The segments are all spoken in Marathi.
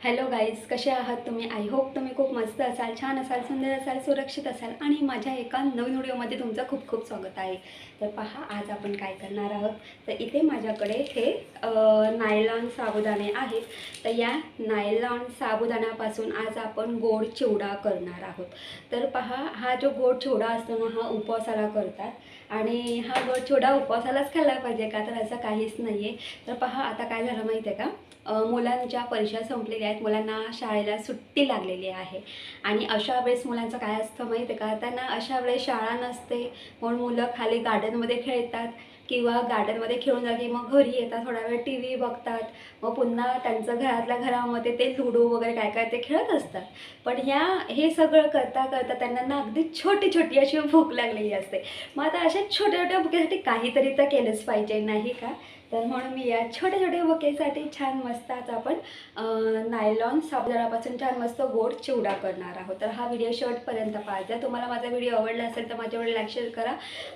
हॅलो गाईज, कसे आहात तुम्ही? आय होप तुम्ही खूप मस्त असाल, छान असाल, सुंदर असाल, सुरक्षित असाल आणि माझ्या एका नवीन व्हिडिओमध्ये तुमचं खूप खूप स्वागत आहे. तर पहा, आज आपण काय करणार आहोत. तर इथे माझ्याकडे हे नायलॉन साबुदाणे आहेत. तर या नायलॉन साबुदाण्यापासून आज आपण गोड चिवडा करणार आहोत. तर पहा, हा जो गोड चिवडा असतो ना, हा उपवासाला करतात आणि हा गोड चिवडा उपवासालाच खाल्ला पाहिजे का, तर असं काहीच नाही आहे. तर पहा, आता काय झालं माहिती आहे का, मुलांच्या परीक्षा संपलेल्या आहेत, मुलांना शाळेला सुट्टी लागलेली आहे आणि अशा वेळेस मुलांचं काय असतं माहिती आहे का, त्यांना अशा वेळेस शाळा नसते म्हणून मुलं खाली गार्डनमध्ये खेळतात किंवा गार्डनमध्ये खेळून झाली मग घरी येतात, थोडा वेळ टी व्ही बघतात, मग पुन्हा त्यांचं घरातल्या घरामध्ये ते लुडो वगैरे काय काय ते खेळत असतात. पण हे सगळं करता करता त्यांना ना अगदी छोटी छोटी अशी भूक लागलेली असते. मग आता अशा छोट्या छोट्या भुकेसाठी काहीतरी तर केलंच पाहिजे, नाही का? तर म्हणून मी या छोट्या छोट्या बुकेसाठी छान मस्त आज आपण नायलॉन साबुदाण्यापासून छान मस्त गोड चिवडा करणार आहोत. तर हा व्हिडिओ शेवटपर्यंत पहा. जर तुम्हाला माझा व्हिडिओ आवडला असेल तर माझ्यावर लाईक शेअर करा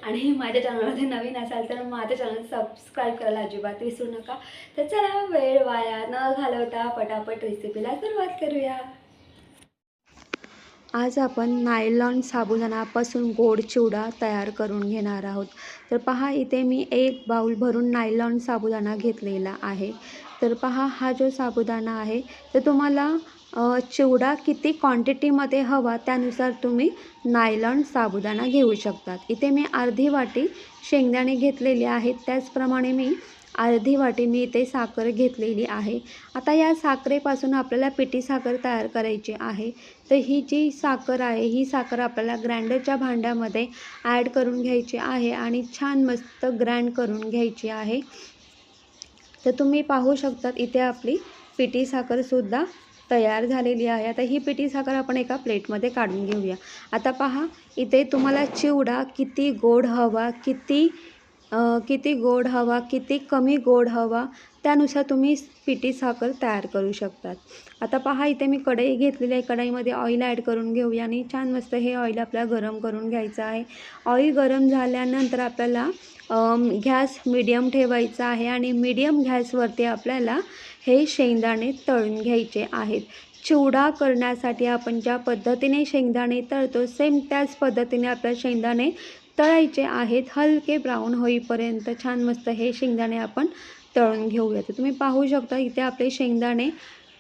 आणि माझ्या चॅनलमध्ये नवीन असाल तर माझ्या चॅनल सबस्क्राईब करायला अजिबात विसरू नका. तर चला, वेळ वाया न घालवता पटापट रेसिपीला सुरुवात करूया. आज आपण नायलॉन साबुदाण्यापासून गोड चिवडा तयार करून घेणार आहोत. तर पहा, इथे मी एक बाउल भरून नायलॉन साबुदाणा घेतलेला आहे. तर पहा, हा जो साबुदाणा आहे तर तुम्हाला चिवडा किती क्वांटिटीमध्ये हवा त्यानुसार तुम्ही नायलॉन साबुदाणा घेऊ शकतात. इथे मी अर्धी वाटी शेंगदाणे घेतलेले आहेत, त्याचप्रमाणे मी अर्धी वाटी मी इथे साखर घेतलेली आहे. आता या साखरेपासून आपल्याला पिठी साखर तयार करायची आहे. तर ही जी साखर आहे, ही साखर आपल्याला ग्राइंडरच्या भांड्यामध्ये ॲड करून घ्यायची आहे आणि छान मस्त ग्राइंड करून घ्यायची आहे. तर तुम्ही पाहू शकतात इथे आपली पिठी साखरसुद्धा तयार झालेली आहे. आता ही पिठी साखर आपण एका प्लेटमध्ये काढून घेऊया. आता पहा, इथे तुम्हाला चिवडा किती गोड हवा, किती गोड हवा, किती कमी गोड हवा त्यानुसार तुम्ही पिठी साखर तयार करू शकतात. आता पहा, इथे मी कढई घेतलेली आहे. कढईमध्ये ऑइल ॲड करून घेऊया आणि छान मस्त हे ऑइल आपल्याला गरम करून घ्यायचं आहे. ऑइल गरम झाल्यानंतर आपल्याला गॅस मीडियम ठेवायचा आहे आणि मीडियम गॅसवरती आपल्याला हे शेंगदाणे तळून घ्यायचे आहेत. चिवडा करण्यासाठी आपण ज्या पद्धतीने शेंगदाणे तळतो सेम त्याच पद्धतीने आपल्याला शेंगदाणे तळायचे आहेत. हलके ब्राऊन होईपर्यंत छान मस्त हे शेंगदाणे आपण तळून घेऊया. तर तुम्ही पाहू शकता इथे आपले शेंगदाणे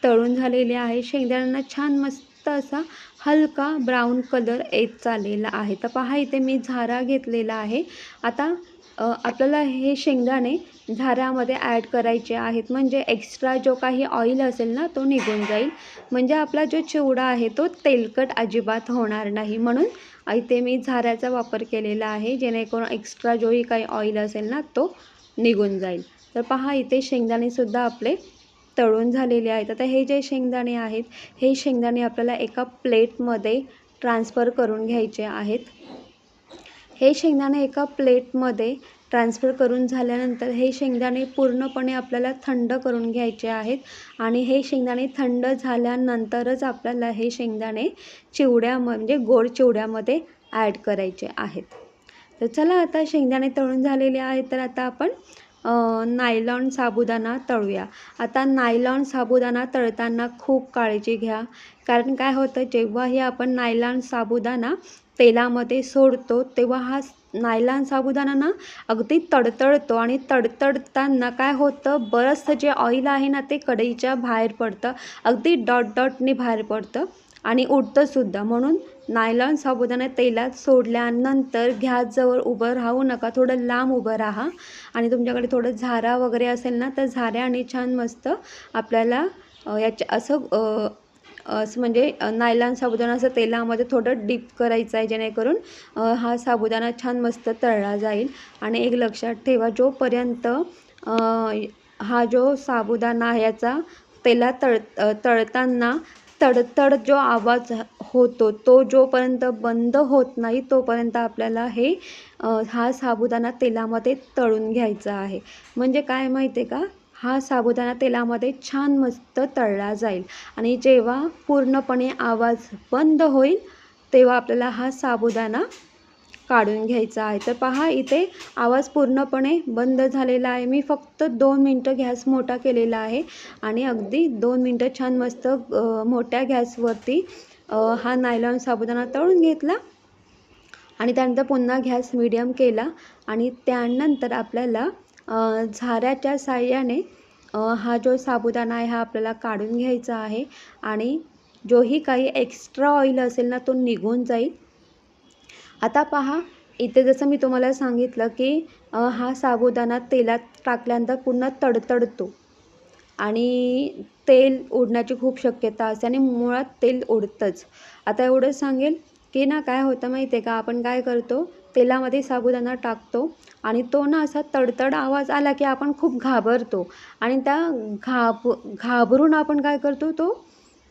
तळून झालेले आहे. शेंगदाण्यांना छान मस्त असा हलका ब्राऊन कलर येत चाललेला आहे. तर पहा, इथे मी झारा घेतलेला आहे. आता आपल्याला हे शेंगदाणे झाऱ्यामध्ये ॲड करायचे आहेत, म्हणजे एक्स्ट्रा जो काही ऑइल असेल ना तो निघून जाईल, म्हणजे आपला जो चिवडा आहे तो तेलकट अजिबात होणार नाही. म्हणून इथे मी झाऱ्याचा वापर केलेला आहे, जेणेकरून एक्स्ट्रा जोही काही ऑइल असेल ना तो निघून जाईल. तर पहा, इथे शेंगदाणेसुद्धा आपले तळून झालेले आहेत. आता हे जे शेंगदाणे आहेत, हे शेंगदाणे आपल्याला एका प्लेटमध्ये ट्रान्सफर करून घ्यायचे आहेत. हे शेंगदाणे एका प्लेटमध्ये ट्रान्सफर करून झाल्यानंतर हे शेंगदाणे पूर्णपणे आपल्याला थंड करून घ्यायचे आहेत आणि हे शेंगदाणे थंड झाल्यानंतरच आपल्याला हे शेंगदाणे म्हणजे गोड चिवड्यामध्ये ॲड करायचे आहेत. तर चला, आता शेंगदाणे तळून झालेले आहेत, तर आता आपण नायलॉन साबुदाणा तळूया. आता नायलॉन साबुदाणा तळताना खूप काळजी घ्या, कारण काय होतं, जेव्हाही आपण नायलॉन साबुदाणा तेलामध्ये सोडतो तेव्हा हा नायलॉन साबुदाणा ना अगदी तडतडतो आणि तडतडताना काय होतं, बरंचसं जे ऑइल आहे ना ते कढईच्या बाहेर पडतं, अगदी डॉटने बाहेर पडतं आणि उडतंसुद्धा. म्हणून नायलॉन साबुदाणा तेलात सोडल्यानंतर गॅसजवळ उभं राहू नका, थोडं लांब उभं राहा आणि तुमच्याकडे थोडं झारा वगैरे असेल ना तर झाऱ्याने छान मस्त आपल्याला असं म्हणजे नायलॉन साबुदाणा असं तेलामध्ये थोडं डीप करायचं आहे, जेणेकरून हा साबुदाणा छान मस्त तळला जाईल. आणि एक लक्षात ठेवा, जोपर्यंत हा जो साबुदाणा आहे याचा तेलात तळताना तडतड जो आवाज होतो तो जोपर्यंत बंद होत नाही तोपर्यंत आपल्याला हा साबुदाणा तेलामध्ये तळून घ्यायचा आहे. म्हणजे काय माहिती आहे का, हा साबुदाणा तेलामध्ये छान मस्त तळला जाईल आणि जेव्हा पूर्णपणे आवाज बंद होईल तेव्हा आपल्याला हा साबुदाणा काढून घ्यायचा आहे. तर पहा इथे आवाज पूर्णपणे बंद झालेला आहे. मी फक्त 2 मिनटं गॅस मोठा केलेला आहे आणि अगदी 2 मिनटं छान मस्त मोठ्या गॅसवरती हा नायलॉन साबुदाणा तळून घेतला आणि त्यानंतर पुन्हा गॅस मीडियम केला आणि त्यानंतर आपल्याला झाऱ्याच्या साहाय्याने हा जो साबुदाणा आहे हा आपल्याला काढून घ्यायचा आहे आणि जोही काही एक्स्ट्रा ऑइल असेल ना तो निघून जाईल. आता पहा इथे जसं मी तुम्हाला सांगितलं की हा साबुदाणा तेलात टाकल्यानंतर पूर्ण तडतडतो आणि तेल उडण्याची खूप शक्यता असते आणि मुळात तेल उडतंच. आता एवढंच सांगेल की ना काय होतं माहिती आहे का, आपण काय करतो तेलामध्ये साबुदाणा टाकतो आणि तो ना असा तडतड आवाज आला की आपण खूप घाबरतो आणि त्या घाबरून आपण काय करतो तो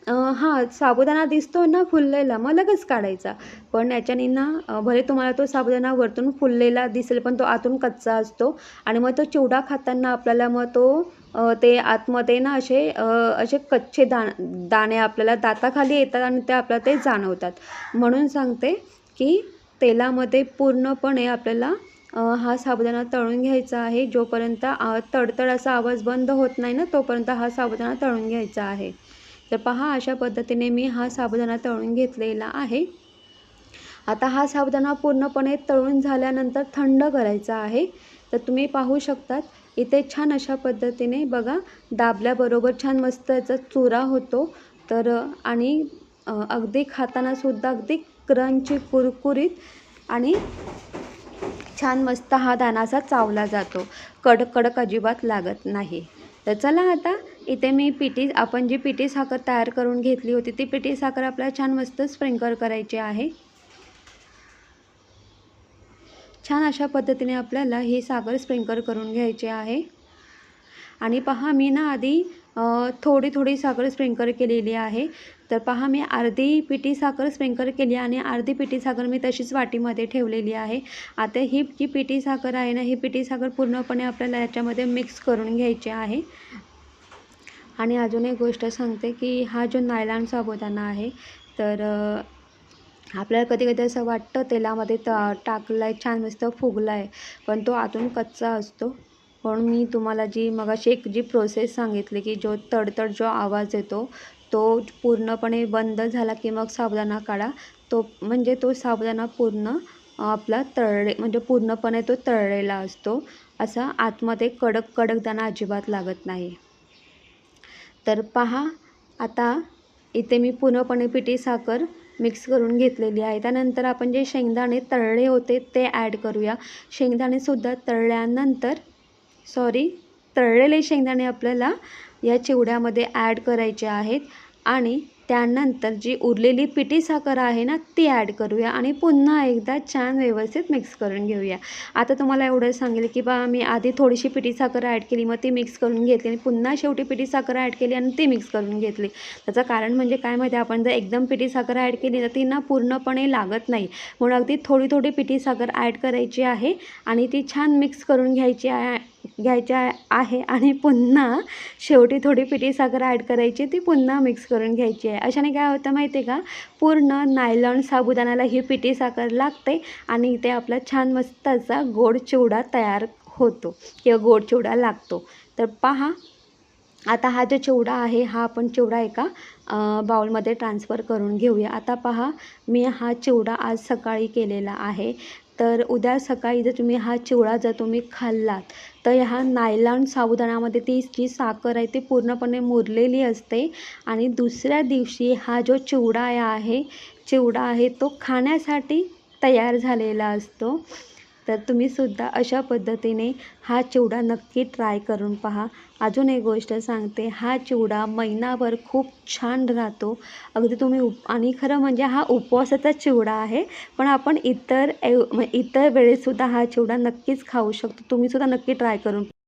हां, साबुदाणा दिसतो ना फुललेला, मग लगेच काढायचा. पण याच्याने ना भले तुम्हाला तो साबुदाणा वरतून फुललेला दिसेल, पण तो आतून कच्चा असतो आणि मग तो चिवडा खाताना आपल्याला मग तो ते आतमध्ये ना असे कच्चे दाणे आपल्याला दाताखाली येतात आणि ते आपल्याला ते जाणवतात. म्हणून सांगते की तेलामध्ये पूर्णपणे आपल्याला हा साबुदाणा तळून घ्यायचा आहे. जोपर्यंत तडतड असा आवाज बंद होत नाही ना, तोपर्यंत हा साबुदाणा तळून घ्यायचा आहे. तर पहा अशा पद्धतीने मी हा साबुदाणा तळून घेतलेला आहे. आता हा साबुदाणा पूर्णपणे तळून झाल्यानंतर थंड करायचा आहे. तर तुम्ही पाहू शकतात इथे छान अशा पद्धतीने बघा दाबल्याबरोबर छान मस्त याचा चुरा होतो. तर आणि अगदी खाताना सुद्धा अगदी क्रंची कुरकुरीत आणि छान मस्त हा दाणा असा चावला जातो. कडक कडक अजिबात लागत नाही. तर चला आता इथे मी आपण जी पिठी साखर तयार करून घेतली होती ती पिठी साखर आपल्याला छान मस्त स्प्रिंकल करायची आहे. छान अशा पद्धतीने आपल्याला ही साखर स्प्रिंकल करून घ्यायची आहे आणि पहा मी ना आधी थोडी थोडी साखर स्प्रिंकल केलेली आहे. तर पहा मी अर्धी पिठी साखर स्प्रिंकल केली आणि अर्धी पिठी साखर मी तशीच वाटीमध्ये ठेवलेली आहे. आता ही जी पिठी साखर आहे ना, ही पिठी साखर पूर्णपणे आपल्याला याच्यामध्ये मिक्स करून घ्यायची आहे. आणि अजून एक गोष्ट सांगते की हा जो नायलॉन साबुदाणा आहे तर आपल्याला कधी कधी असं वाटतं तेलामध्ये टाकला आहे छान मस्त फुगला आहे, पण तो आतून कच्चा असतो. म्हणून मी तुम्हाला मगाशी एक प्रोसेस सांगितली की जो तडतड जो आवाज येतो तो पूर्णपणे बंद झाला की मग साबुदाणा काढा. म्हणजे तो साबुदाणा पूर्ण आपला म्हणजे पूर्णपणे तो तळलेला असतो. असा आतमध्ये कडक कडकदाणा अजिबात लागत नाही. तर पहा आता इथे मी पूर्णपणे पिठी साखर मिक्स करून घेतलेली आहे. त्यानंतर आपण जे शेंगदाणे तळले होते ते ॲड करूया. शेंगदाणेसुद्धा तळलेले शेंगदाणे आपल्याला या चिवड्यामध्ये ॲड करायचे आहेत आणि त्यानंतर जी उरलेली पिठी साखर आहे ना ती ॲड करूया आणि पुन्हा एकदा छान व्यवस्थित मिक्स करून घेऊया. आता तुम्हाला एवढं सांगेल की बा मी आधी थोडीशी पिठी साखर ॲड केली, मग ती मिक्स करून घेतली आणि पुन्हा शेवटी पिठी साखर ॲड केली आणि ती मिक्स करून घेतली. त्याचं कारण म्हणजे काय माहिती, आपण जर एकदम पिठी साखर ॲड केली तर ती ना पूर्णपणे लागत नाही. म्हणून अगदी थोडी थोडी पिठी साखर ॲड करायची आहे आणि ती छान मिक्स करून घ्यायची आहे आणि पुन्हा शेवटी थोडी पिठी साखर ॲड करायची, ती पुन्हा मिक्स करून घ्यायची आहे. अशाने काय होतं माहिती आहे का, पूर्ण नायलॉन साबुदाण्याला ही पिठी साखर लागते आणि इथे आपला छान मस्त असा गोड चिवडा तयार होतो किंवा गोड चिवडा लागतो. तर पहा आता हा जो चिवडा आहे हा आपण चिवडा एका बाउलमध्ये ट्रान्सफर करून घेऊया. आता पहा मी हा चिवडा आज सकाळी केलेला आहे. तर उद्या सकाळी जर तुम्ही हा चिवडा तुम्ही खाल्लात तर ह्या नायलॉन साबुदाण्यामध्ये ती जी साखर आहे ती पूर्णपणे मुरलेली असते आणि दुसऱ्या दिवशी हा जो चिवडा आहे तो खाण्यासाठी तयार झालेला असतो. तर तुम्हीसुद्धा अशा पद्धतीने हा चिवडा नक्की ट्राय करून पहा. अजून एक गोष्ट सांगते, हा चिवडा महिनाभर खूप छान राहतो. अगदी तुम्ही आणि खरं म्हणजे हा उपवासाचा चिवडा आहे, पण आपण इतर वेळेसुद्धा हा चिवडा नक्कीच खाऊ शकतो. तुम्हीसुद्धा नक्की ट्राय करून